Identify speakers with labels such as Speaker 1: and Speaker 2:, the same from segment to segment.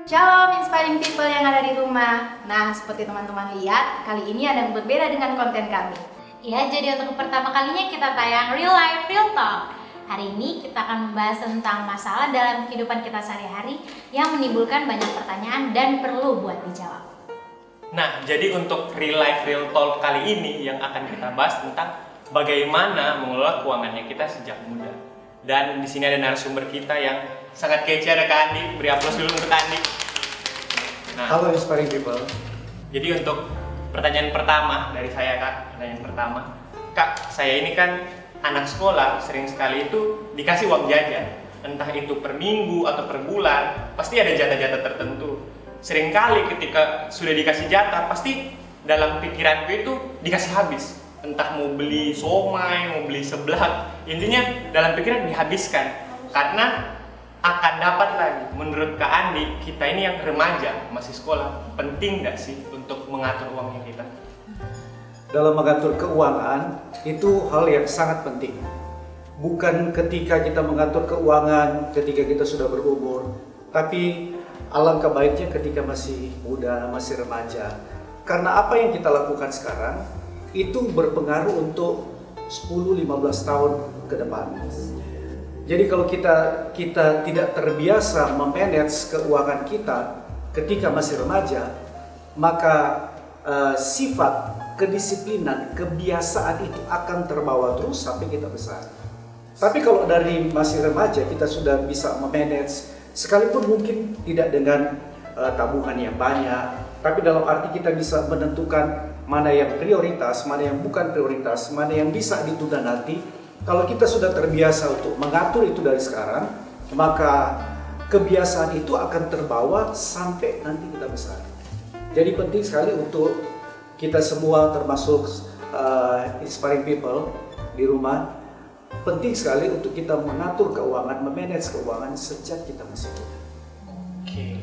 Speaker 1: Shalom inspiring people yang ada di rumah. Nah, seperti teman-teman lihat, kali ini ada yang berbeda dengan konten kami.
Speaker 2: Ya, jadi untuk pertama kalinya kita tayang Real Life Real Talk. Hari ini kita akan membahas tentang masalah dalam kehidupan kita sehari-hari yang menimbulkan banyak pertanyaan dan perlu buat dijawab.
Speaker 3: Nah, jadi untuk Real Life Real Talk kali ini yang akan kita bahas tentang bagaimana mengelola keuangannya kita sejak muda. Dan di sini ada narasumber kita yang sangat kece, ada Kak Andi. Beri aplaus dulu untuk Kak Andi. Nah,
Speaker 4: halo inspiring people.
Speaker 3: Jadi untuk pertanyaan pertama dari saya, Kak. Pertanyaan pertama, Kak, saya ini kan anak sekolah, sering sekali itu dikasih uang jajan. Entah itu per minggu atau per bulan, pasti ada jatah-jatah tertentu. Seringkali ketika sudah dikasih jatah, pasti dalam pikiranku itu dikasih habis. Entah mau beli somai, mau beli seblak, intinya dalam pikiran dihabiskan. Karena akan dapat lagi. Menurut Kak Andi, kita ini yang remaja, masih sekolah, penting nggak sih untuk mengatur uangnya kita?
Speaker 4: Dalam mengatur keuangan, itu hal yang sangat penting. Bukan ketika kita mengatur keuangan, ketika kita sudah berumur, tapi alangkah baiknya ketika masih muda, masih remaja. Karena apa yang kita lakukan sekarang, itu berpengaruh untuk 10-15 tahun ke depan. Jadi kalau kita tidak terbiasa memanage keuangan kita ketika masih remaja, maka sifat, kedisiplinan, kebiasaan itu akan terbawa terus sampai kita besar. Tapi kalau dari masih remaja kita sudah bisa memanage, sekalipun mungkin tidak dengan tabungan yang banyak, tapi dalam arti kita bisa menentukan mana yang prioritas, mana yang bukan prioritas, mana yang bisa ditunda nanti. Kalau kita sudah terbiasa untuk mengatur itu dari sekarang, maka kebiasaan itu akan terbawa sampai nanti kita besar. Jadi penting sekali untuk kita semua, termasuk inspiring people di rumah, penting sekali untuk kita mengatur keuangan, memanage keuangan sejak kita masih muda.
Speaker 3: Oke.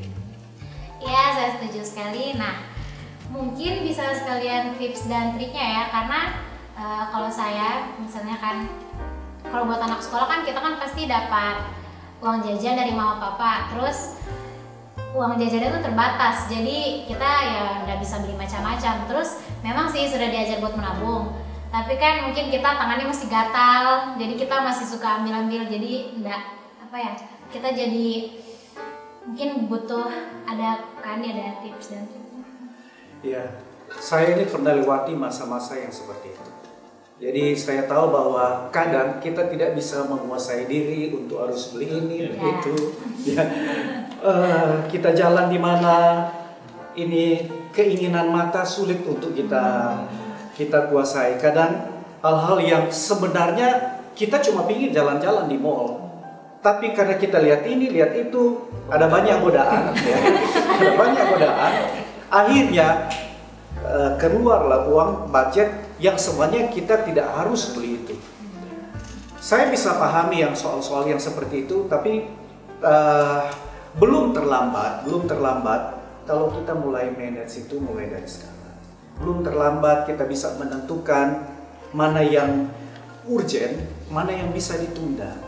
Speaker 2: Ya, saya setuju sekali. Nah, mungkin bisa sekalian tips dan triknya ya, karena kalau saya misalnya kan, kalau buat anak sekolah kan kita kan pasti dapat uang jajan dari mama papa, terus uang jajannya itu terbatas, jadi kita ya nggak bisa beli macam-macam. Terus memang sih sudah diajar buat menabung, tapi kan mungkin kita tangannya masih gatal, jadi kita masih suka ambil-ambil, jadi enggak kita jadi mungkin butuh ada tips dan trik.
Speaker 4: Ya, saya ini pernah lewati masa-masa yang seperti itu. Jadi saya tahu bahwa kadang kita tidak bisa menguasai diri untuk harus beli ini, beli itu. Ya. Kita jalan di mana, ini keinginan mata sulit untuk kita kuasai. Kadang hal-hal yang sebenarnya kita cuma pingin jalan-jalan di mall, tapi karena kita lihat ini, lihat itu, ada banyak godaan, ya. Ada banyak godaan. Akhirnya keluarlah uang budget yang semuanya kita tidak harus beli itu. Saya bisa pahami yang soal-soal yang seperti itu, tapi belum terlambat kalau kita mulai manage itu mulai dari sekarang. Belum terlambat kita bisa menentukan mana yang urgent, mana yang bisa ditunda,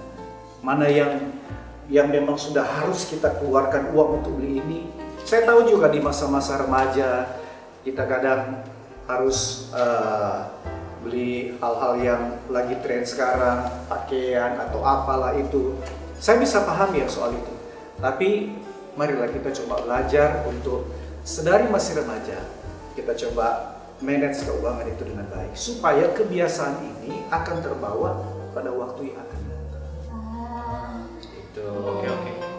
Speaker 4: mana yang memang sudah harus kita keluarkan uang untuk beli ini. Saya tahu juga di masa-masa remaja kita kadang harus beli hal-hal yang lagi tren sekarang, pakaian atau apalah itu. Saya bisa pahami ya soal itu. Tapi marilah kita coba belajar untuk sedari masih remaja kita coba manage keuangan itu dengan baik supaya kebiasaan ini akan terbawa pada waktu yang akan datang. Itu.
Speaker 3: Oke.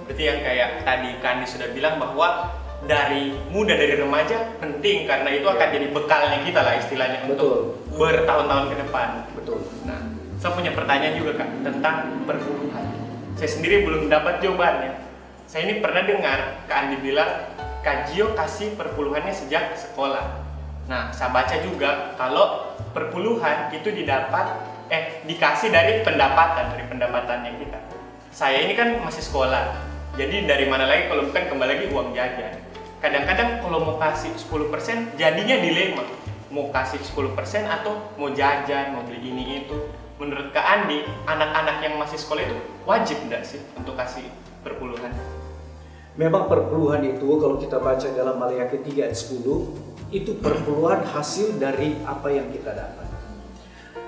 Speaker 3: Berarti yang kayak tadi Kandi sudah bilang bahwa dari muda, dari remaja penting karena itu akan jadi bekalnya kita lah istilahnya.
Speaker 4: Betul.
Speaker 3: Untuk bertahun-tahun ke depan.
Speaker 4: Betul.
Speaker 3: Nah, saya punya pertanyaan juga Kak tentang perpuluhan. Saya sendiri belum dapat jawabannya. Saya ini pernah dengar Kak Andi bilang Kak Gio kasih perpuluhannya sejak sekolah. Nah, saya baca juga kalau perpuluhan itu dikasih dari pendapatannya kita. Saya ini kan masih sekolah. Jadi dari mana lagi kalau bukan kembali lagi uang jajan. Kadang-kadang kalau mau kasih 10% jadinya dilema. Mau kasih 10% atau mau jajan, mau beli ini itu. Menurut Kak Andi, anak-anak yang masih sekolah itu wajib nggak sih untuk kasih perpuluhan?
Speaker 4: Memang perpuluhan itu kalau kita baca dalam Maleakhi 3 ayat 10, itu perpuluhan hasil dari apa yang kita dapat.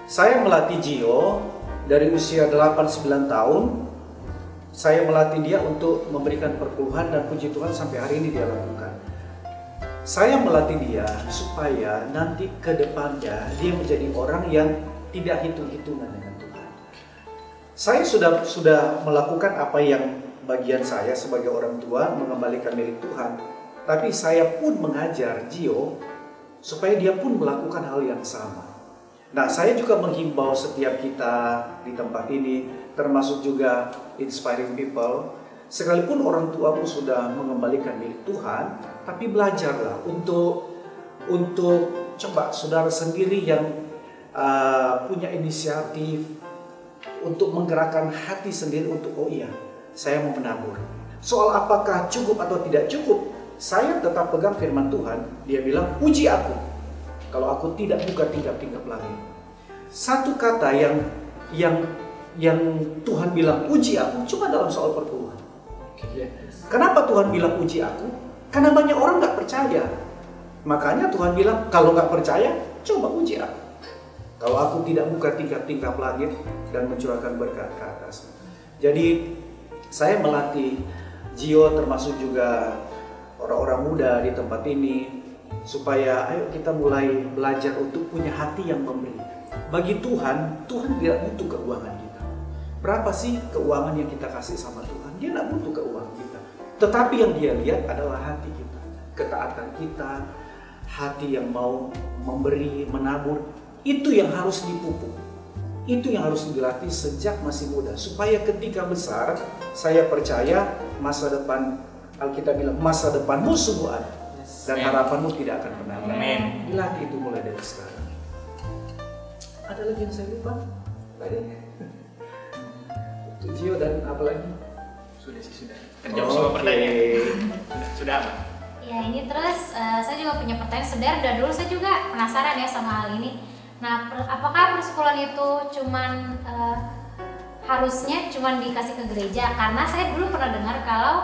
Speaker 4: Saya melatih Gio dari usia 8-9 tahun. Saya melatih dia untuk memberikan perpuluhan dan puji Tuhan sampai hari ini dia lakukan. Saya melatih dia supaya nanti ke depannya dia menjadi orang yang tidak hitung-hitungan dengan Tuhan. Saya sudah melakukan apa yang bagian saya sebagai orang tua, mengembalikan milik Tuhan. Tapi saya pun mengajar Gio supaya dia pun melakukan hal yang sama. Nah, saya juga menghimbau setiap kita di tempat ini, termasuk juga Inspiring People, sekalipun orang tuamu sudah mengembalikan milik Tuhan, tapi belajarlah untuk coba saudara sendiri yang punya inisiatif untuk menggerakkan hati sendiri untuk, oh iya, saya mau menabur. Soal apakah cukup atau tidak cukup, saya tetap pegang firman Tuhan. Dia bilang, uji aku kalau aku tidak buka tingkap-tingkap langit. Satu kata yang Tuhan bilang uji aku cuma dalam soal perpuluhan. Kenapa Tuhan bilang uji aku? Karena banyak orang nggak percaya. Makanya Tuhan bilang, kalau nggak percaya, coba uji aku. Kalau aku tidak buka tingkap-tingkap langit dan mencurahkan berkat ke atas. Jadi saya melatih Gio termasuk juga orang-orang muda di tempat ini supaya ayo kita mulai belajar untuk punya hati yang memberi. Bagi Tuhan, Tuhan tidak butuh keuangan kita. Berapa sih keuangan yang kita kasih sama Tuhan? Dia tidak butuh keuangan kita. Tetapi yang dia lihat adalah hati kita, ketaatan kita, hati yang mau memberi, menabur. Itu yang harus dipupuk. Itu yang harus dilatih sejak masih muda. Supaya ketika besar, saya percaya masa depan, Alkitab bilang masa depanmu sungguh ada. Dan harapanmu tidak akan pernah hilang. Dilatih itu mulai dari sekarang. Ada lagi yang saya lupa? Tadi? Untuk Gio dan apa lagi?
Speaker 3: Sudah sih, sudah. Terjawab semua pertanyaan. Sudah apa?
Speaker 2: Ya ini terus saya juga punya pertanyaan. Saudara, dari dulu saya juga penasaran ya sama hal ini. Nah, apakah persepuluhan itu cuman harusnya cuman dikasih ke gereja? Karena saya dulu pernah dengar kalau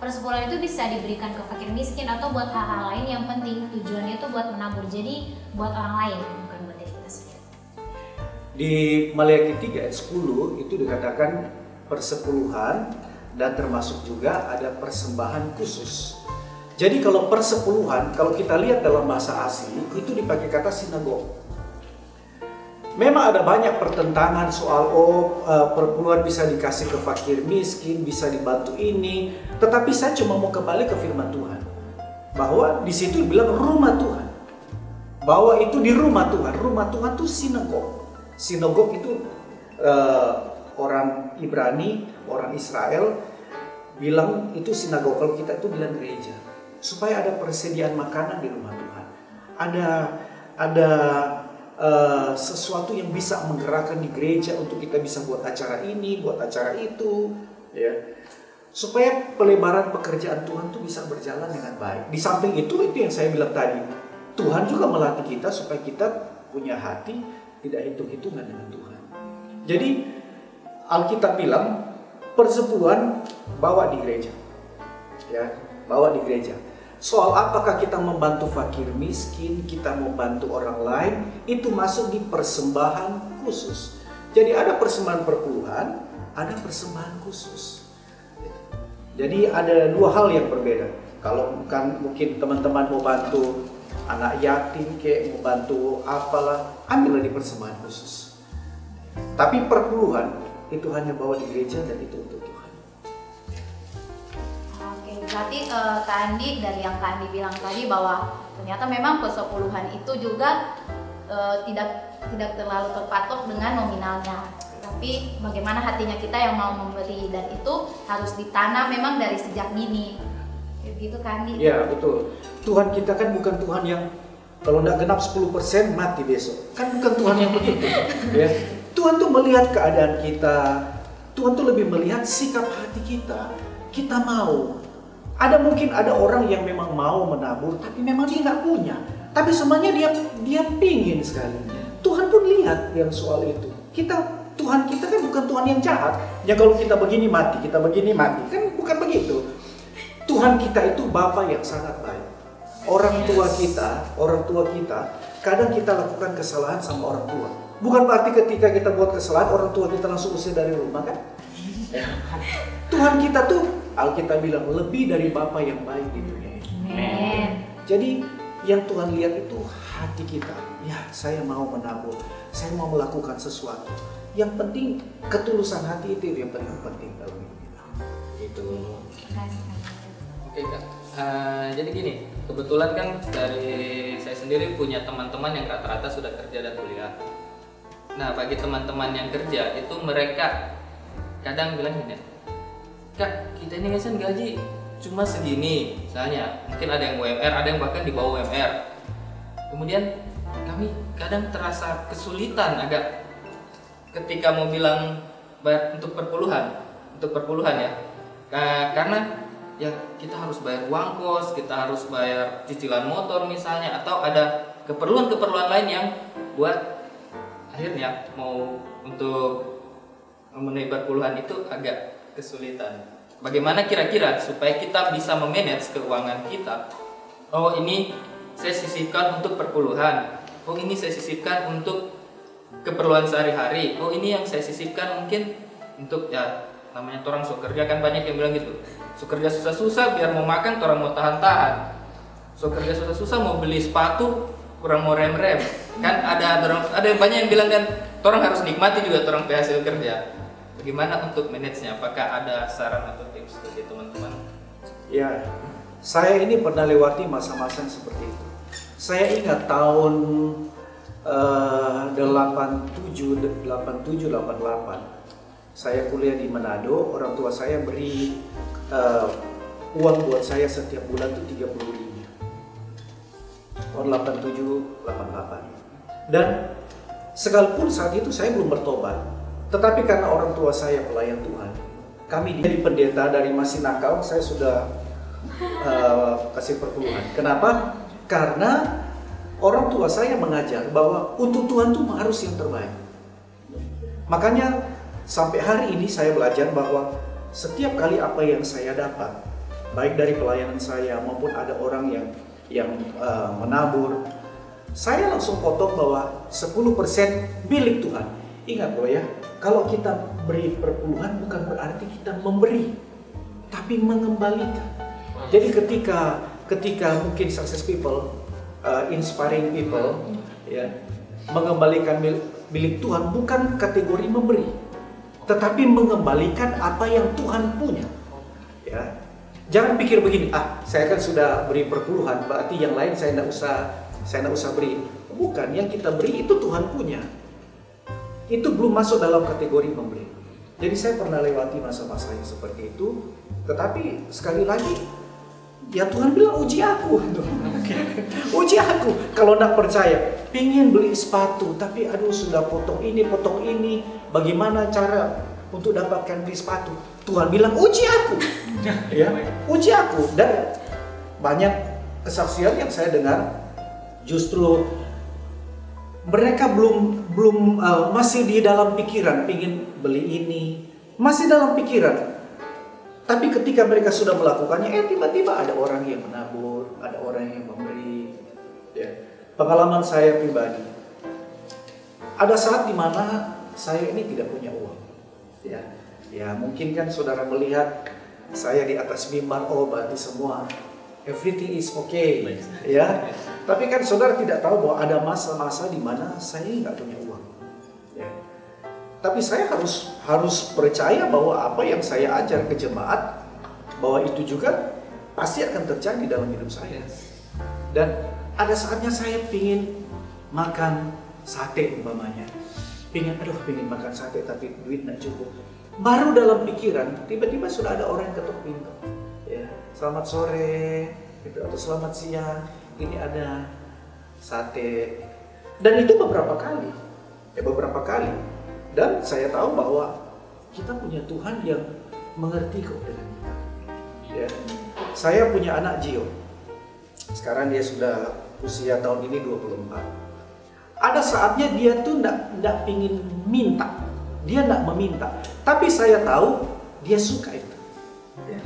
Speaker 2: persepuluhan itu bisa diberikan ke fakir miskin atau buat hal-hal lain yang penting. Tujuannya itu buat menabur, jadi buat orang lain, bukan buat diri kita sendiri.
Speaker 4: Di Maleakhi 3 ayat 10 itu dikatakan persepuluhan dan termasuk juga ada persembahan khusus. Jadi kalau persepuluhan, kalau kita lihat dalam bahasa asli itu dipakai kata sinagog. Memang ada banyak pertentangan soal perpuluhan bisa dikasih ke fakir miskin, bisa dibantu ini. Tetapi saya cuma mau kembali ke firman Tuhan. Bahwa di situ bilang rumah Tuhan. Bahwa itu di rumah Tuhan. Rumah Tuhan itu sinagog. Sinagog itu orang Ibrani, orang Israel bilang itu sinagog. Kalau kita itu bilang gereja. Supaya ada persediaan makanan di rumah Tuhan. Ada sesuatu yang bisa menggerakkan di gereja untuk kita bisa buat acara ini, buat acara itu, ya, supaya pelebaran pekerjaan Tuhan itu bisa berjalan dengan baik. Di samping itu yang saya bilang tadi, Tuhan juga melatih kita supaya kita punya hati tidak hitung-hitungan dengan Tuhan. Jadi Alkitab bilang persepuluhan bawa di gereja, ya, bawa di gereja. Soal apakah kita membantu fakir miskin, kita membantu orang lain, itu masuk di persembahan khusus. Jadi ada persembahan perpuluhan, ada persembahan khusus. Jadi ada dua hal yang berbeda. Kalau bukan mungkin teman-teman mau bantu anak yatim, kayak mau bantu apalah, ambillah di persembahan khusus. Tapi perpuluhan itu hanya bawa di gereja dan itu untuk Tuhan.
Speaker 1: Berarti Kak Andi, dari yang Kak Andi bilang tadi bahwa ternyata memang persepuluhan itu juga tidak terlalu terpatok dengan nominalnya, tapi bagaimana hatinya kita yang mau memberi, dan itu harus ditanam memang dari sejak dini. Gitu Kak Andi.
Speaker 4: Ya betul. Tuhan kita kan bukan Tuhan yang kalau nggak genap 10% mati besok. Kan bukan Tuhan yang begitu. Ya. Tuhan tuh melihat keadaan kita. Tuhan tuh lebih melihat sikap hati kita. Kita mau. Mungkin ada orang yang memang mau menabur, tapi memang dia nggak punya. Tapi semuanya dia pingin sekali. Tuhan pun lihat yang soal itu. Tuhan kita kan bukan Tuhan yang jahat. Ya kalau kita begini mati, kita begini mati. Kan bukan begitu. Tuhan kita itu Bapa yang sangat baik. Orang tua kita, kadang kita lakukan kesalahan sama orang tua. Bukan berarti ketika kita buat kesalahan, orang tua kita langsung usir dari rumah kan? Ya. Tuhan kita tuh, Alkitab bilang, lebih dari Bapa yang baik di dunia ini. Jadi yang Tuhan lihat itu hati kita. Ya, saya mau menabur, saya mau melakukan sesuatu. Yang penting ketulusan hati itu yang paling penting dalam hidup kita. Itu.
Speaker 5: Oke Kak. Jadi gini, kebetulan kan dari saya sendiri punya teman-teman yang rata-rata sudah kerja dan kuliah. Nah, bagi teman-teman yang kerja itu mereka kadang bilang gini, Kak, kita ini kan gaji cuma segini, misalnya mungkin ada yang UMR, ada yang bahkan di bawah UMR. Kemudian kami kadang terasa kesulitan agak ketika mau bilang untuk perpuluhan ya, karena ya kita harus bayar uang kos, kita harus bayar cicilan motor misalnya, atau ada keperluan-keperluan lain yang buat akhirnya mau untuk memenuhi perpuluhan itu agak kesulitan. Bagaimana kira-kira supaya kita bisa memanage keuangan kita? Oh, ini saya sisihkan untuk perpuluhan. Oh, ini saya sisihkan untuk keperluan sehari-hari. Oh, ini yang saya sisihkan mungkin untuk ya namanya orang so kerja kan banyak yang bilang gitu. So kerja susah-susah biar mau makan orang mau tahan-tahan. So kerja susah-susah mau beli sepatu kurang mau rem-rem. Kan ada banyak yang bilang kan orang harus nikmati juga orang hasil kerja. Bagaimana untuk manage-nya? Apakah ada saran atau tips dari teman-teman?
Speaker 4: Ya, saya ini pernah lewati masa-masa seperti itu. Saya ingat tahun 87, 88. Saya kuliah di Manado, orang tua saya beri uang buat saya setiap bulan tuh 30.000. Tahun 87, 88. Dan sekalipun saat itu saya belum bertobat, tetapi karena orang tua saya pelayan Tuhan, kami dari pendeta dari masih nakal, saya sudah kasih perpuluhan. Kenapa? Karena orang tua saya mengajar bahwa untuk Tuhan itu harus yang terbaik. Makanya sampai hari ini saya belajar bahwa setiap kali apa yang saya dapat, baik dari pelayanan saya maupun ada orang yang menabur, saya langsung potong bahwa 10% milik Tuhan. Ingat loh ya, kalau kita beri perpuluhan bukan berarti kita memberi, tapi mengembalikan. Jadi ketika mungkin success people, inspiring people, ya, mengembalikan milik Tuhan bukan kategori memberi, tetapi mengembalikan apa yang Tuhan punya. Ya, jangan pikir begini, saya kan sudah beri perpuluhan, berarti yang lain saya tidak usah beri. Bukan, yang kita beri itu Tuhan punya. Itu belum masuk dalam kategori memberi. Jadi saya pernah lewati masa-masa yang seperti itu. Tetapi sekali lagi, ya Tuhan bilang uji aku. Uji aku. Kalau tidak percaya, pingin beli sepatu, tapi aduh sudah potong ini. Bagaimana cara untuk dapatkan beli sepatu? Tuhan bilang uji aku. Ya, uji aku. Dan banyak kesaksian yang saya dengar, justru mereka belum masih di dalam pikiran pingin beli ini, masih dalam pikiran. Tapi ketika mereka sudah melakukannya, tiba-tiba ada orang yang menabur, ada orang yang memberi. Ya. Pengalaman saya pribadi, ada saat dimana saya ini tidak punya uang. Ya mungkin kan saudara melihat saya di atas mimbar, oh berarti semua everything is okay, ya. Tapi kan saudara tidak tahu bahwa ada masa-masa di mana saya nggak punya uang. Ya. Tapi saya harus percaya bahwa apa yang saya ajar ke jemaat, bahwa itu juga pasti akan terjadi dalam hidup saya. Dan ada saatnya saya pingin makan sate umpamanya, pingin makan sate tapi duit nggak cukup. Baru dalam pikiran tiba-tiba sudah ada orang yang ketuk pintu. Ya, selamat sore, gitu, atau selamat siang, ini ada sate. Dan itu beberapa kali. Dan saya tahu bahwa kita punya Tuhan yang mengerti kok dengan kita. Ya. Saya punya anak Gio. Sekarang dia sudah usia tahun ini 24. Ada saatnya dia tuh enggak pingin minta. Dia enggak meminta. Tapi saya tahu dia suka itu. Ya.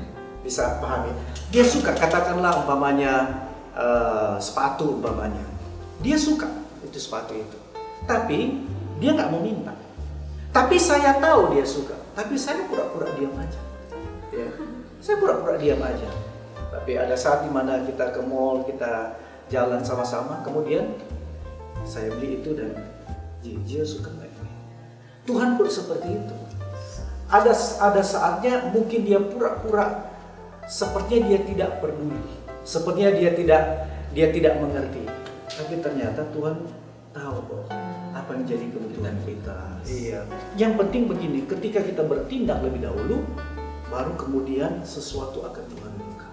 Speaker 4: bisa pahami. Dia suka, katakanlah umpamanya sepatu umpamanya. Dia suka itu sepatu itu. Tapi dia nggak mau minta. Tapi saya tahu dia suka. Tapi saya pura-pura diam aja. Ya. Saya pura-pura diam aja. Tapi ada saat dimana kita ke mall, kita jalan sama-sama, kemudian saya beli itu dan dia suka nggak ini. Tuhan pun seperti itu. Ada saatnya mungkin dia pura-pura sepertinya dia tidak peduli, sepertinya dia tidak mengerti. Tapi ternyata Tuhan tahu kok apa yang jadi kebutuhan kita. Iya. Yang penting begini, ketika kita bertindak lebih dahulu, baru kemudian sesuatu akan Tuhan buka.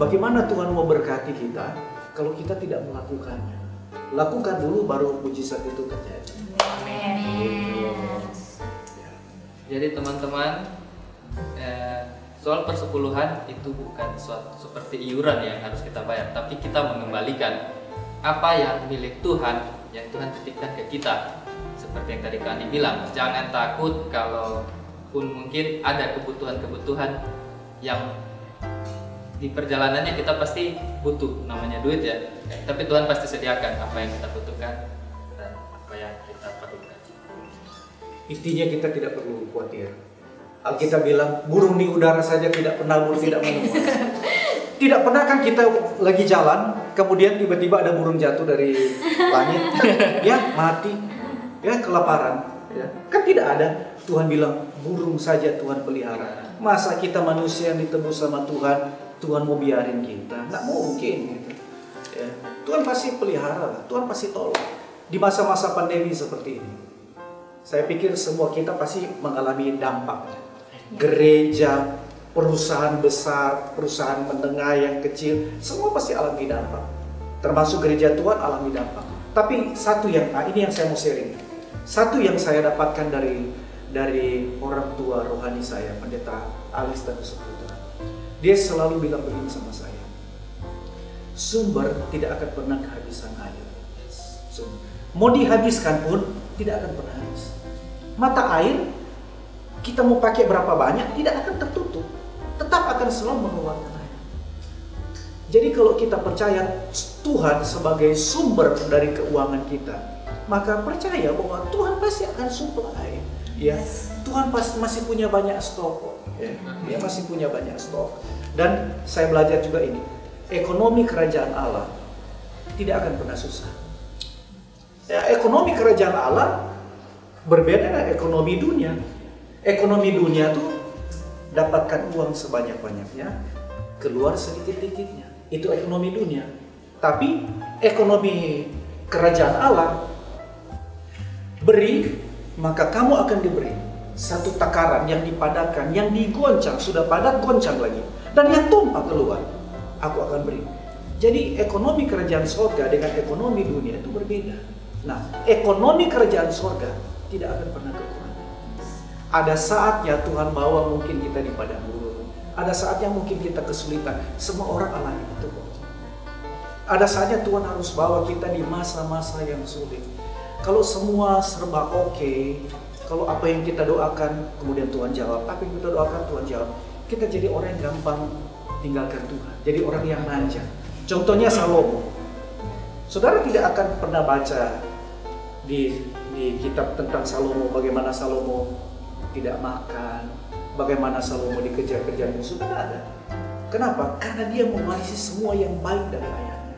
Speaker 4: Bagaimana Tuhan mau berkati kita kalau kita tidak melakukannya? Lakukan dulu baru mujizat itu terjadi.
Speaker 5: Jadi teman-teman, soal persepuluhan itu bukan suatu seperti iuran yang harus kita bayar, tapi kita mengembalikan apa yang milik Tuhan, yang Tuhan titipkan ke kita. Seperti yang tadi Kak Andi bilang, jangan takut kalau pun mungkin ada kebutuhan-kebutuhan yang di perjalanannya kita pasti butuh, namanya duit ya. Tapi Tuhan pasti sediakan apa yang kita butuhkan dan apa yang kita perlukan.
Speaker 4: Intinya kita tidak perlu khawatir. Alkitab bilang burung di udara saja tidak pernah burung tidak menua. Tidak pernah kan kita lagi jalan, kemudian tiba-tiba ada burung jatuh dari langit, ya mati, ya kelaparan, ya kan tidak ada. Tuhan bilang burung saja Tuhan pelihara. Masa kita manusia yang ditebus sama Tuhan, Tuhan mau biarin kita? Nggak mungkin. Gitu. Ya. Tuhan pasti pelihara lah, Tuhan pasti tolong. Di masa-masa pandemi seperti ini, saya pikir semua kita pasti mengalami dampaknya. Gereja, perusahaan besar, perusahaan menengah yang kecil, semua pasti alami dampak. Termasuk gereja Tuhan alami dampak. Tapi satu yang, ini yang saya mau sharing. Satu yang saya dapatkan dari orang tua rohani saya, Pendeta Alis dan Suputra. Dia selalu bilang begini sama saya. Sumber tidak akan pernah kehabisan air. Mau dihabiskan pun tidak akan pernah habis. Mata air kita mau pakai berapa banyak tidak akan tertutup, tetap akan selalu mengeluarkan air. Jadi kalau kita percaya Tuhan sebagai sumber dari keuangan kita, maka percaya bahwa Tuhan pasti akan supply. Ya, Tuhan masih punya banyak stok. Ya. Dia masih punya banyak stok. Dan saya belajar juga ini, ekonomi kerajaan Allah tidak akan pernah susah. Ya, ekonomi kerajaan Allah berbeda dengan ekonomi dunia. Ekonomi dunia tuh dapatkan uang sebanyak-banyaknya, keluar sedikit-dikitnya. Itu ekonomi dunia. Tapi ekonomi kerajaan Allah, beri maka kamu akan diberi. Satu takaran yang dipadatkan, yang digoncang, sudah padat goncang lagi. Dan yang tumpah keluar, aku akan beri. Jadi ekonomi kerajaan sorga dengan ekonomi dunia itu berbeda. Nah, ekonomi kerajaan sorga tidak akan pernah kekurangan. Ada saatnya Tuhan bawa mungkin kita di padang gurun. Ada saatnya mungkin kita kesulitan. Semua orang alami itu. Ada saatnya Tuhan harus bawa kita di masa-masa yang sulit. Kalau semua serba oke, kalau apa yang kita doakan kemudian Tuhan jawab, apa yang kita doakan Tuhan jawab, kita jadi orang yang gampang tinggalkan Tuhan. Jadi orang yang manja. Contohnya Salomo. Saudara tidak akan pernah baca di kitab tentang Salomo, bagaimana Salomo tidak makan, bagaimana Salomo dikejar-kejar musuh, kan ada. Kenapa? Karena dia mewarisi semua yang baik dari ayahnya.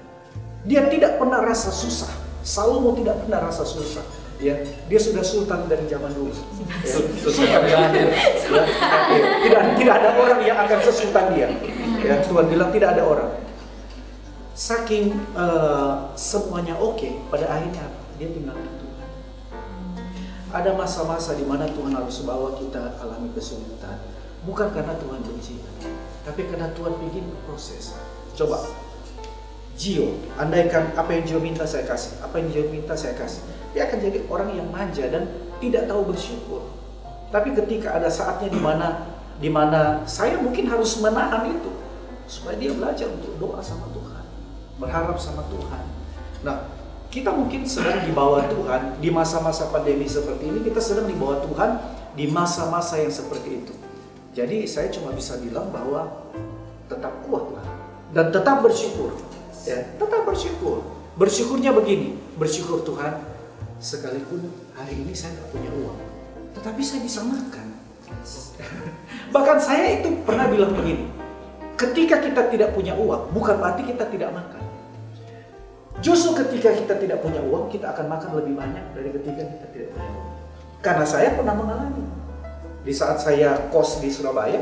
Speaker 4: Dia tidak pernah rasa susah. Salomo tidak pernah rasa susah. Ya, dia sudah sultan dari zaman dulu. Ya. Tidak ada orang yang akan sesultan dia. Ya, Tuhan bilang tidak ada orang. Saking semuanya oke, pada akhirnya dia tinggal di Tuhan. Ada masa-masa di mana Tuhan harus bawa kita alami kesulitan, bukan karena Tuhan benci, tapi karena Tuhan bikin proses. Coba, Gio, andaikan apa yang Gio minta saya kasih, apa yang Gio minta saya kasih, dia akan jadi orang yang manja dan tidak tahu bersyukur. Tapi ketika ada saatnya di mana saya mungkin harus menahan itu, supaya dia belajar untuk doa sama Tuhan, berharap sama Tuhan. Nah, kita mungkin sedang di bawah Tuhan di masa-masa pandemi seperti ini. Kita sedang di bawah Tuhan di masa-masa yang seperti itu. Jadi saya cuma bisa bilang bahwa tetap kuatlah dan tetap bersyukur. Ya, tetap bersyukur. Bersyukurnya begini, bersyukur Tuhan, sekalipun hari ini saya nggak punya uang, tetapi saya bisa makan. Bahkan saya itu pernah bilang begini, ketika kita tidak punya uang, bukan berarti kita tidak makan. Justru ketika kita tidak punya uang, kita akan makan lebih banyak dari ketika kita tidak punya uang. Karena saya pernah mengalami. Di saat saya kos di Surabaya,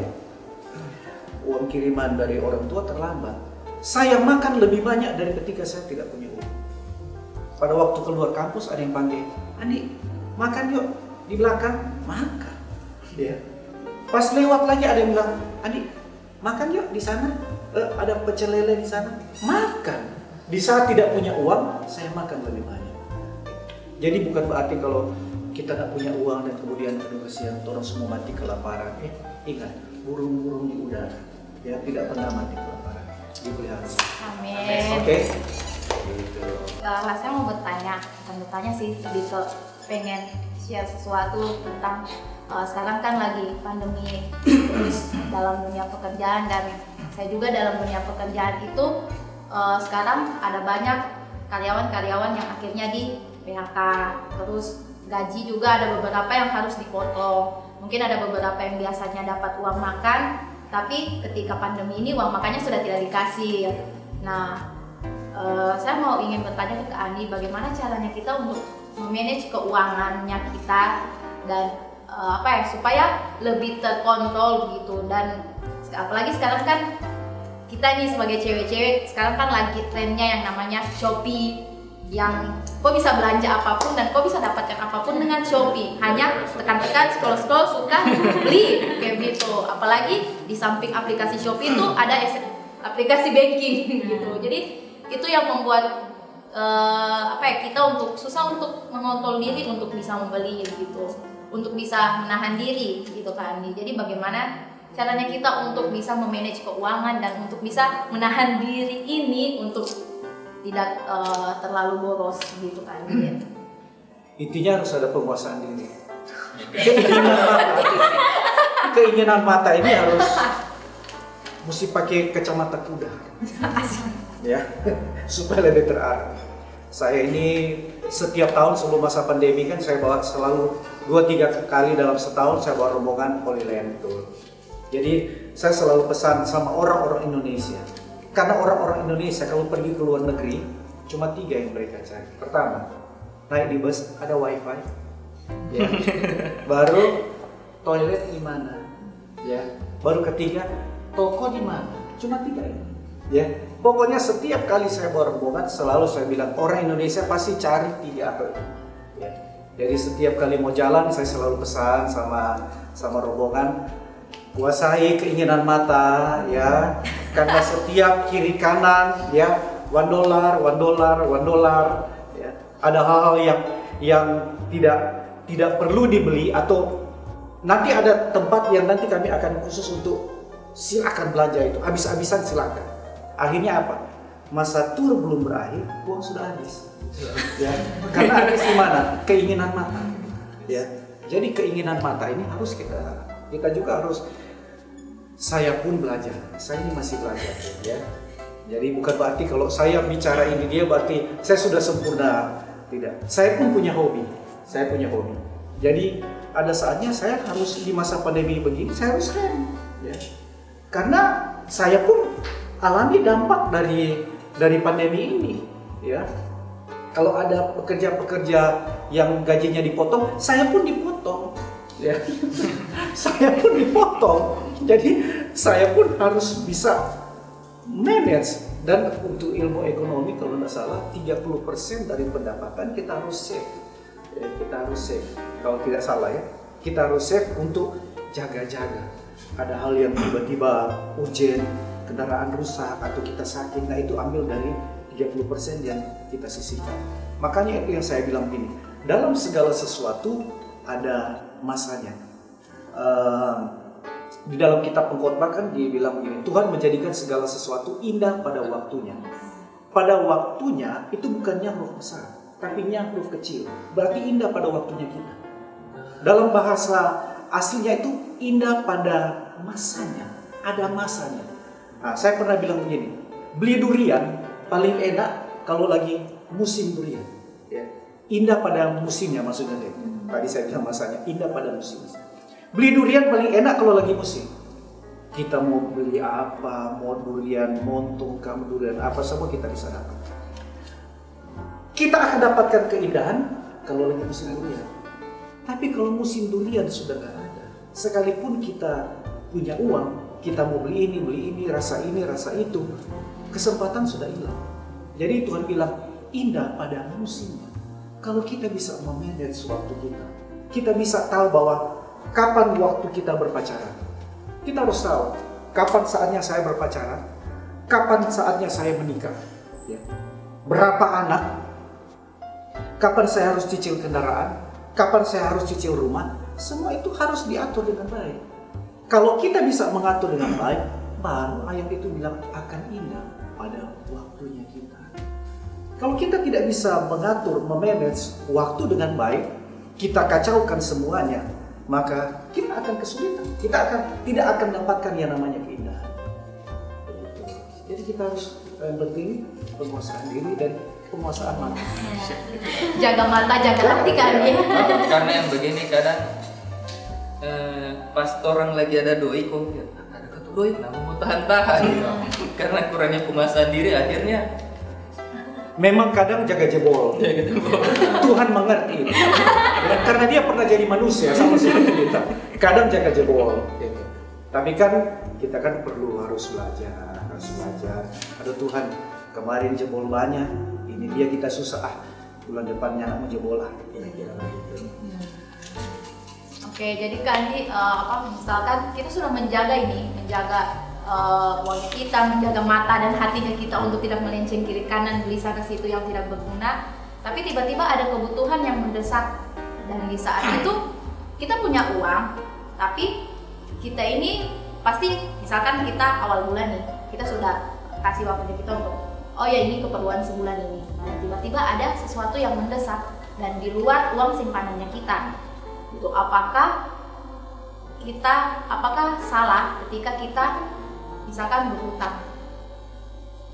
Speaker 4: uang kiriman dari orang tua terlambat. Saya makan lebih banyak dari ketika saya tidak punya uang. Pada waktu keluar kampus ada yang panggil, "Andi, makan yuk di belakang." Makan. Ya. Pas lewat lagi ada yang bilang, "Andi, makan yuk di sana. Ada pecel lele di sana." Makan. Di saat tidak punya uang, saya makan lebih banyak. Jadi bukan berarti kalau kita tidak punya uang dan kemudian aduh kasihan orang semua mati kelaparan. Ingat, burung-burung di udara ya tidak pernah mati kelaparan. Dipelihara.
Speaker 1: Amin.
Speaker 4: Oke. Gitu.
Speaker 1: Saya mau bertanya sih, lebih ke pengen share sesuatu tentang sekarang kan lagi pandemi, terus dalam dunia pekerjaan, dan saya juga dalam dunia pekerjaan itu sekarang ada banyak karyawan-karyawan yang akhirnya di PHK, terus gaji juga ada beberapa yang harus dipotong. Mungkin ada beberapa yang biasanya dapat uang makan, tapi ketika pandemi ini uang makannya sudah tidak dikasih. Nah, saya ingin bertanya ke Andi, bagaimana caranya kita untuk memanage keuangannya kita dan supaya lebih terkontrol gitu. Dan apalagi sekarang kan kita nih sebagai cewek-cewek sekarang kan lagi trennya yang namanya Shopee, yang kok bisa belanja apapun dan kok bisa dapatkan apapun dengan Shopee, hanya tekan-tekan, scroll-scroll, suka, beli kayak gitu. Apalagi di samping aplikasi Shopee itu ada aplikasi banking gitu. Jadi itu yang membuat kita susah untuk mengontrol diri untuk bisa membeli gitu, untuk bisa menahan diri gitu kan. Jadi bagaimana caranya kita untuk bisa memanage keuangan dan untuk bisa menahan diri ini untuk tidak terlalu boros gitu kan.
Speaker 4: Intinya harus ada penguasaan diri. Keinginan mata ini harus mesti pakai kacamata kuda. Ya, supaya lebih terarah. Saya ini setiap tahun sebelum masa pandemi kan saya bawa selalu 2-3 kali dalam setahun saya bawa rombongan Holy Land Tour. Jadi saya selalu pesan sama orang-orang Indonesia, karena orang-orang Indonesia kalau pergi ke luar negeri cuma 3 yang mereka cari. Pertama, naik di bus ada wifi, ya. Baru toilet di mana, ya. Baru ketiga, toko di mana. Cuma 3 ini, ya. Pokoknya setiap kali saya bawa rombongan selalu saya bilang orang Indonesia pasti cari 3 hal. Ya. Jadi setiap kali mau jalan saya selalu pesan sama rombongan, kuasai keinginan mata, ya, karena setiap kiri kanan, ya, $1, ya, ada hal-hal yang tidak perlu dibeli atau nanti ada tempat yang nanti kami akan khusus untuk silakan belanja itu, habis-habisan silakan. Akhirnya apa? Masa tur belum berakhir, uang sudah habis, ya, karena habis di mana? Keinginan mata, ya. Jadi keinginan mata ini harus kita juga harus, saya pun belajar, saya ini masih belajar, ya. Jadi bukan berarti kalau saya bicara ini dia berarti saya sudah sempurna, tidak. Saya pun punya hobi, Jadi ada saatnya saya harus di masa pandemi begini saya harus rem, ya. Karena saya pun alami dampak dari pandemi ini, ya. Kalau ada pekerja-pekerja yang gajinya dipotong, saya pun dipotong, ya. Saya pun dipotong. Jadi saya pun harus bisa manage. Dan untuk ilmu ekonomi kalau tidak salah 30% dari pendapatan kita harus save. Ya, kita harus save. Kalau tidak salah ya, kita harus save untuk jaga-jaga. Ada hal yang tiba-tiba urgent, kendaraan rusak atau kita sakit, nah itu ambil dari 30% yang kita sisihkan. Makanya itu yang saya bilang gini, dalam segala sesuatu ada masanya. Di dalam kitab Pengkhotbah kan dibilang begini, Tuhan menjadikan segala sesuatu indah pada waktunya. Pada waktunya itu bukannya huruf besar, tapi huruf kecil. Berarti indah pada waktunya kita. Dalam bahasa aslinya itu indah pada masanya, ada masanya. Nah, saya pernah bilang begini, beli durian paling enak kalau lagi musim durian. Ya. Indah pada musimnya maksudnya. Tadi saya bilang masanya indah pada musimnya. Beli durian paling enak kalau lagi musim. Kita mau beli apa, mau durian, montong, durian apa semua kita bisa dapat. Kita akan dapatkan keindahan kalau lagi musim durian. Tapi kalau musim durian sudah nggak ada, sekalipun kita punya uang, kita mau beli ini, rasa itu, kesempatan sudah hilang. Jadi Tuhan bilang, indah pada musimnya. Kalau kita bisa memanage waktu kita bisa tahu bahwa kapan waktu kita berpacaran. Kita harus tahu kapan saatnya saya berpacaran, kapan saatnya saya menikah, ya. Berapa anak, kapan saya harus cicil kendaraan, kapan saya harus cicil rumah, semua itu harus diatur dengan baik. Kalau kita bisa mengatur dengan baik, baru ayat itu bilang akan indah pada waktunya kita. Kalau kita tidak bisa mengatur, memanage waktu dengan baik, kita kacaukan semuanya, maka kita akan kesulitan. Kita tidak akan dapatkan yang namanya keindahan. Jadi kita harus penting penguasaan diri dan penguasaan mata.
Speaker 1: Jaga mata, jaga hati kan ya.
Speaker 5: Karena yang begini kadang pas orang lagi ada doi kok ada satu doi kenapa mau tahan-tahan karena kurangnya penguasaan diri akhirnya
Speaker 4: memang kadang jaga jebol. Tuhan mengerti. Ya, karena dia pernah jadi manusia sama seperti kita. Kadang jaga jebol. Gitu. Tapi kan kita kan harus belajar. Ada Tuhan, kemarin jebol banyak, ini dia kita susah. Bulan depannya anak mau jebol lah. Kira-kira gitu.
Speaker 1: Oke, jadi Kak Andi, misalkan kita sudah menjaga uangnya kita, menjaga mata dan hatinya kita untuk tidak melenceng kiri kanan, beli sana situ yang tidak berguna. Tapi tiba-tiba ada kebutuhan yang mendesak, dan di saat itu kita punya uang, tapi kita ini pasti misalkan kita awal bulan nih, kita sudah kasih waktunya kita untuk ini keperluan sebulan ini. Nah, tiba-tiba ada sesuatu yang mendesak dan di luar uang simpanannya kita. Itu apakah salah ketika kita misalkan berhutang?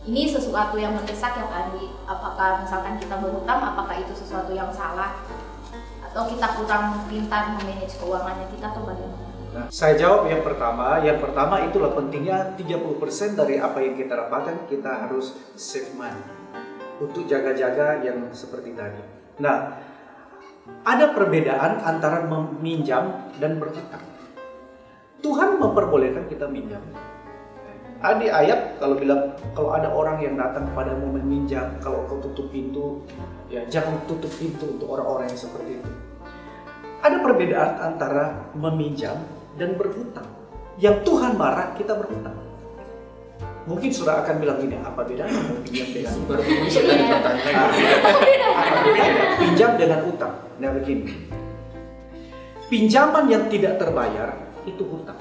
Speaker 1: Ini sesuatu yang mendesak ya Andi. Apakah misalkan kita berhutang, apakah itu sesuatu yang salah? Atau kita kurang pintar memanage keuangannya kita atau bagaimana?
Speaker 4: Nah, saya jawab yang pertama. Yang pertama itulah pentingnya 30% dari apa yang kita dapatkan kita harus save money untuk jaga-jaga yang seperti tadi. Nah, ada perbedaan antara meminjam dan berhutang. Tuhan memperbolehkan kita minjam. Ada ayat kalau ada orang yang datang kepadamu meminjam, kalau kau tutup pintu, ya jangan tutup pintu untuk orang-orang yang seperti itu. Ada perbedaan antara meminjam dan berhutang. Yang Tuhan marah kita berhutang. Mungkin saudara akan bilang gini, apa bedanya mau pinjam dengan apa bedanya pinjam dengan utang? Nah begini, pinjaman yang tidak terbayar itu hutang.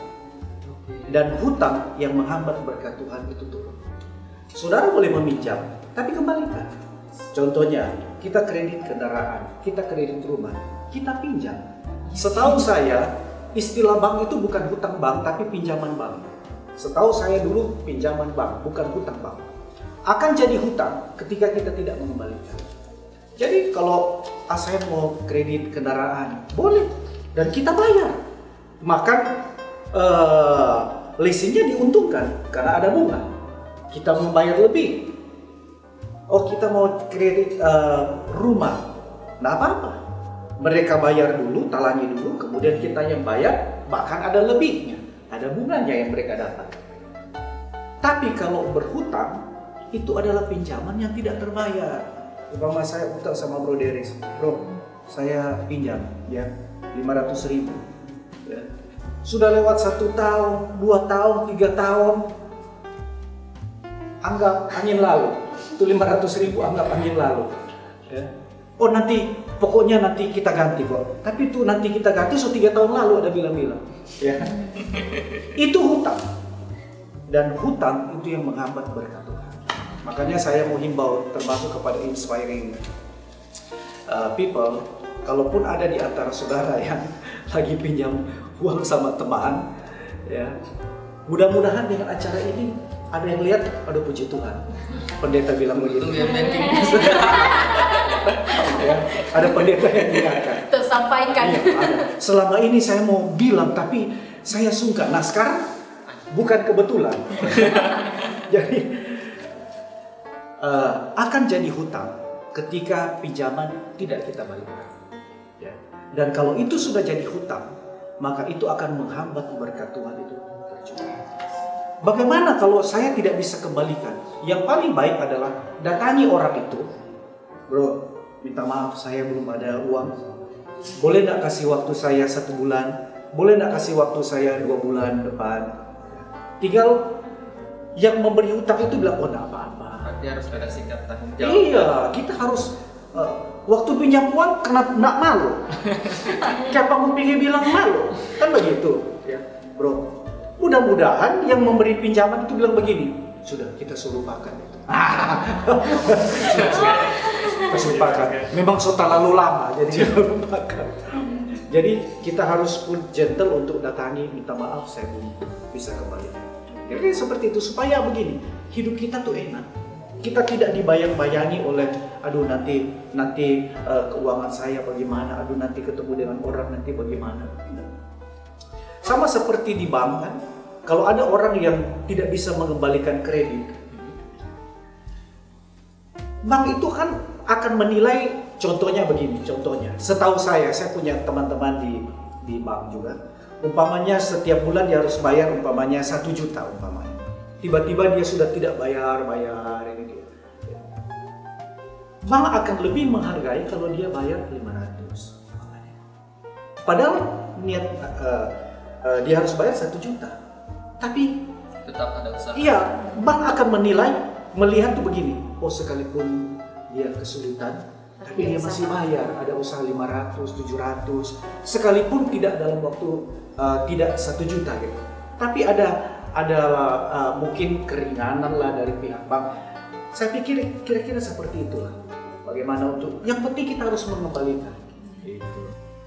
Speaker 4: Dan hutang yang menghambat berkat Tuhan itu turun. Saudara boleh meminjam, tapi kembalikan. Contohnya, kita kredit kendaraan, kita kredit rumah, kita pinjam. Setahu saya, istilah bank itu bukan hutang bank, tapi pinjaman bank. Setahu saya dulu pinjaman bank, bukan hutang bank. Akan jadi hutang ketika kita tidak mengembalikan. Jadi kalau saya mau kredit kendaraan, boleh. Dan kita bayar. Maka leasingnya diuntungkan karena ada bunga. Kita membayar lebih. Oh, kita mau kredit rumah, nah apa-apa. Mereka bayar dulu, talangi dulu, kemudian kita yang bayar, bahkan ada lebihnya, ada bunganya yang mereka dapat. Tapi kalau berhutang, itu adalah pinjaman yang tidak terbayar. Umpama saya utang sama Bro Deris, Bro, saya pinjam ya 500.000. Ya. Sudah lewat 1 tahun, 2 tahun, 3 tahun, anggap angin lalu. Itu 500.000 anggap angin lalu. Ya. Oh pokoknya nanti kita ganti kok. Tapi itu nanti kita ganti 3 tahun lalu ada bilang-bilang. Ya. Itu hutang. Dan hutang itu yang menghambat berkat Tuhan. Makanya saya mau himbau termasuk kepada inspiring people, kalaupun ada di antara saudara yang lagi pinjam uang sama teman, ya, mudah-mudahan dengan acara ini ada yang lihat, aduh puji Tuhan. Pendeta bilang begitu.
Speaker 5: Itu yang penting.
Speaker 4: Ya, ada pendeta yang ingatkan.
Speaker 1: Tersampaikan.
Speaker 4: Iya, ada. Selama ini saya mau bilang tapi saya sungkan. Nah sekarang bukan kebetulan. Jadi akan jadi hutang ketika pinjaman tidak kita balikan. Ya. Dan kalau itu sudah jadi hutang, maka itu akan menghambat berkat Tuhan itu tercurah. Bagaimana kalau saya tidak bisa kembalikan? Yang paling baik adalah datangi orang itu. Bro, minta maaf saya belum ada uang. Boleh nggak kasih waktu saya 1 bulan? Boleh nggak kasih waktu saya 2 bulan depan? Tinggal yang memberi hutang itu bilang, oh nggak apa-apa.
Speaker 5: Berarti harus ada sikap tanggung jawab.
Speaker 4: Iya, kita harus waktu pinjam uang kena nak malu. Kayak kamu pengen bilang malu, kan begitu, ya, bro. Mudah-mudahan yang memberi pinjaman itu bilang begini, sudah kita suruh lupakan itu. Kita lupakan. Memang sudah terlalu lama, jadi lupakan. Jadi kita harus pun gentle untuk datangi, minta maaf saya belum bisa kembali. Jadi seperti itu supaya begini, hidup kita tuh enak. Kita tidak dibayang-bayangi oleh, aduh nanti keuangan saya bagaimana, aduh nanti ketemu dengan orang nanti bagaimana. Sama seperti di bank kan, kalau ada orang yang tidak bisa mengembalikan kredit, bank itu kan akan menilai, contohnya begini, setahu saya punya teman-teman di bank juga, umpamanya setiap bulan dia harus bayar umpamanya 1 juta umpamanya. Tiba-tiba dia sudah tidak bayar ini. Bank akan lebih menghargai kalau dia bayar 500. Padahal niat dia harus bayar 1 juta. Tapi
Speaker 5: Tetap ada usaha.
Speaker 4: iya, bank akan melihat tuh begini. Oh, sekalipun dia kesulitan, tapi dia masih bayar. Ada usaha 500, 700. Sekalipun tidak dalam waktu tidak 1 juta gitu. Tapi ada mungkin keringanan lah dari pihak bank. Saya pikir kira-kira seperti itulah. Bagaimana untuk, yang penting kita harus mengembalikan. Gitu.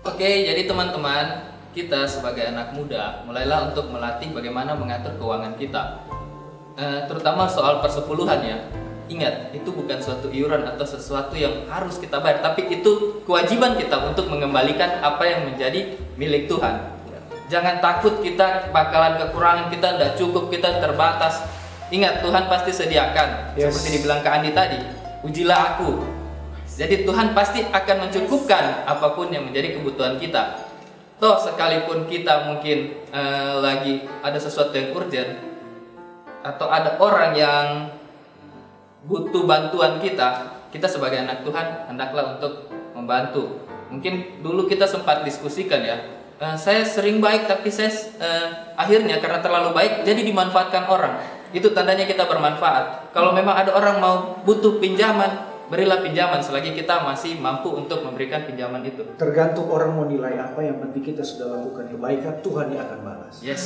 Speaker 5: Oke, jadi teman-teman, kita sebagai anak muda mulailah untuk melatih bagaimana mengatur keuangan kita, terutama soal persepuluhan ya. Ingat, itu bukan suatu iuran atau sesuatu yang harus kita bayar, tapi itu kewajiban kita untuk mengembalikan apa yang menjadi milik Tuhan. Jangan takut kita bakalan kekurangan, kita tidak cukup, kita terbatas. Ingat, Tuhan pasti sediakan.
Speaker 4: Yes.
Speaker 5: Seperti dibilang Kak Andi tadi, ujilah aku. Jadi Tuhan pasti akan mencukupkan apapun yang menjadi kebutuhan kita. Toh sekalipun kita mungkin lagi ada sesuatu yang urgent, atau ada orang yang butuh bantuan kita sebagai anak Tuhan hendaklah untuk membantu. Mungkin dulu kita sempat diskusikan ya, saya sering baik tapi saya akhirnya karena terlalu baik jadi dimanfaatkan orang. Itu tandanya kita bermanfaat. Kalau memang ada orang mau butuh pinjaman, berilah pinjaman selagi kita masih mampu untuk memberikan pinjaman itu.
Speaker 4: Tergantung orang mau nilai apa, yang penting kita sudah lakukan kebaikan, Tuhan yang akan balas.
Speaker 5: Yes.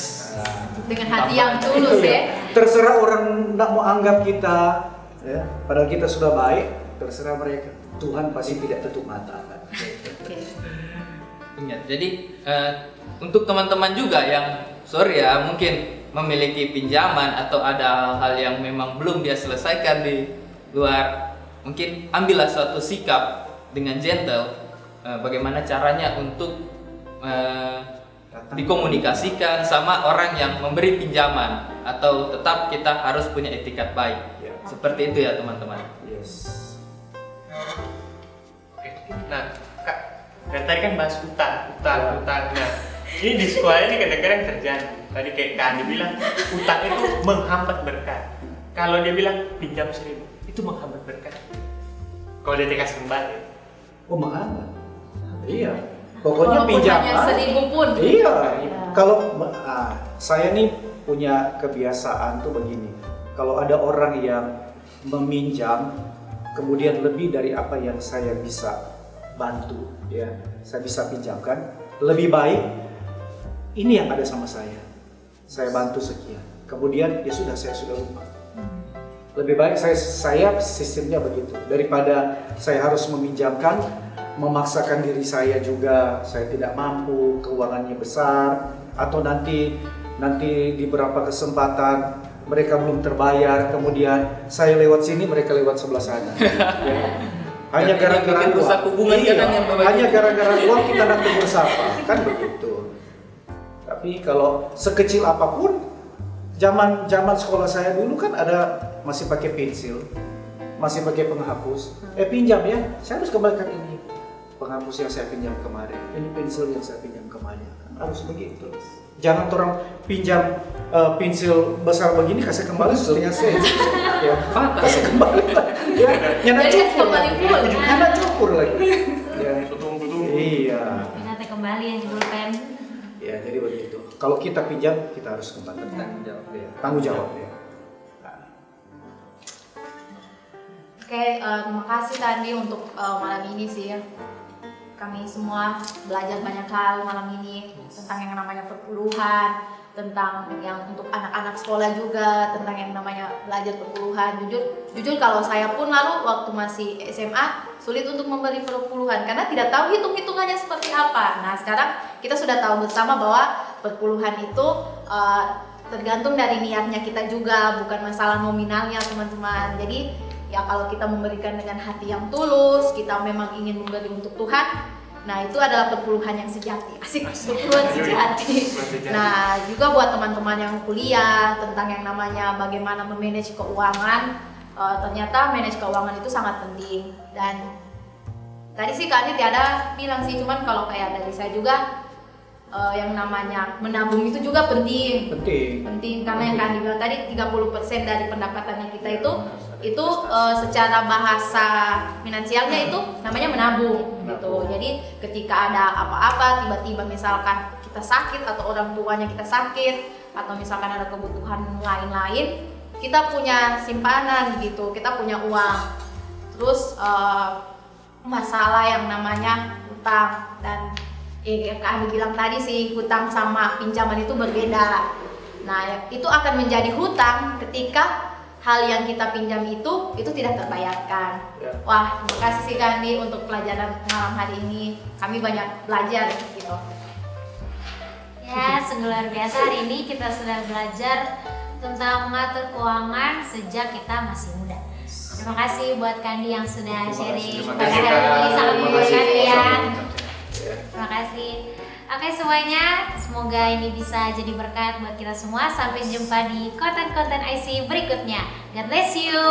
Speaker 1: Dengan hati yang tulus ya.
Speaker 4: Terserah orang nak mau anggap kita, ya, padahal kita sudah baik, terserah mereka. Tuhan pasti tidak tutup mata.
Speaker 1: Oke.
Speaker 5: Ingat, jadi untuk teman-teman juga yang sorry ya mungkin memiliki pinjaman atau ada hal-hal yang memang belum dia selesaikan di luar, mungkin ambillah suatu sikap dengan gentle, bagaimana caranya untuk dikomunikasikan sama orang yang memberi pinjaman, atau tetap kita harus punya etikat baik.
Speaker 4: Ya.
Speaker 5: Seperti itu ya teman-teman.
Speaker 4: Yes.
Speaker 3: Oke. Nah, Kak, dari tadi kan bahas utang.
Speaker 4: Ya.
Speaker 3: Nah, ini di sekolah ini kadang-kadang terjadi. Tadi kayak Kak Andi bilang, utang itu menghambat berkat. Kalau dia bilang pinjam 1.000, itu menghambat berkat. Kalau dia dikasih kembali.
Speaker 4: Oh, menghambat. Iya. Pokoknya
Speaker 1: Walaupun
Speaker 4: pinjaman.
Speaker 1: hanya 1.000 pun.
Speaker 4: Iya.
Speaker 1: Iya.
Speaker 4: Kalau saya nih punya kebiasaan tuh begini. Kalau ada orang yang meminjam kemudian lebih dari apa yang saya bisa bantu, ya, saya bisa pinjamkan, lebih baik ini yang ada sama saya bantu sekian, kemudian ya sudah, saya sudah lupa. Lebih baik saya sistemnya begitu, daripada saya harus meminjamkan, memaksakan diri saya juga, saya tidak mampu, keuangannya besar, atau nanti di beberapa kesempatan mereka belum terbayar, kemudian saya lewat sini, mereka lewat sebelah sana. Ya. Hanya gara-gara
Speaker 5: rusak hubungan
Speaker 4: iya,
Speaker 5: kadang yang berbagi.
Speaker 4: hanya gara-gara uang kita nak tegur sapa, kan begitu. Tapi kalau sekecil apapun, zaman sekolah saya dulu kan ada masih pakai pensil, masih pakai penghapus. Pinjam ya, saya harus kembalikan ini penghapus yang saya pinjam kemarin, ini pensil yang saya pinjam kemarin, harus begitu. Jangan orang pinjam pensil besar begini kasih kembali setengah sen, ya kasih kembali, ya nyana cukur lagi, nyana cukur lagi, ya iya.
Speaker 2: Nanti kembali yang pulpen.
Speaker 4: Ya jadi begitu. Kalau kita pinjam kita harus kembalikan tanggung jawab ya.
Speaker 1: Oke, terima kasih tadi untuk malam ini sih. Kami semua belajar banyak hal malam ini tentang yang namanya perpuluhan, tentang yang untuk anak-anak sekolah juga, tentang yang namanya belajar perpuluhan. Jujur kalau saya pun lalu waktu masih SMA sulit untuk memberi perpuluhan karena tidak tahu hitung-hitungannya seperti apa. Nah sekarang kita sudah tahu bersama bahwa perpuluhan itu tergantung dari niatnya kita juga, bukan masalah nominalnya teman-teman. Jadi ya kalau kita memberikan dengan hati yang tulus, kita memang ingin memberi untuk Tuhan, nah itu adalah perpuluhan yang sejati. Asik, perpuluhan sejati. Nah juga buat teman-teman yang kuliah tentang yang namanya bagaimana memanage keuangan, ternyata manage keuangan itu sangat penting. Dan tadi sih Kak Andi tiada bilang sih, cuman kalau kayak dari saya juga yang namanya menabung itu juga penting karena yang Kak Andi bilang tadi 30% dari pendapatannya kita itu secara bahasa finansialnya itu namanya menabung gitu. Jadi ketika ada apa-apa tiba-tiba misalkan kita sakit atau orang tuanya kita sakit atau misalkan ada kebutuhan lain-lain, kita punya simpanan gitu, kita punya uang. Terus masalah yang namanya hutang, dan Kak Andi bilang tadi sih hutang sama pinjaman itu berbeda. Nah itu akan menjadi hutang ketika hal yang kita pinjam itu tidak terbayarkan. Ya. Wah, terima kasih sih Kak Andi untuk pelajaran malam hari ini. Kami banyak belajar gitu.
Speaker 2: Ya, sungguh luar biasa hari ini kita sudah belajar tentang mengatur keuangan sejak kita masih muda. Terima kasih buat Kak Andi yang sudah sharing pada hari ini, sangat memberkati ya. Terima kasih. Oke semuanya, semoga ini bisa jadi berkat buat kita semua. Sampai jumpa di konten-konten IC berikutnya. God bless you.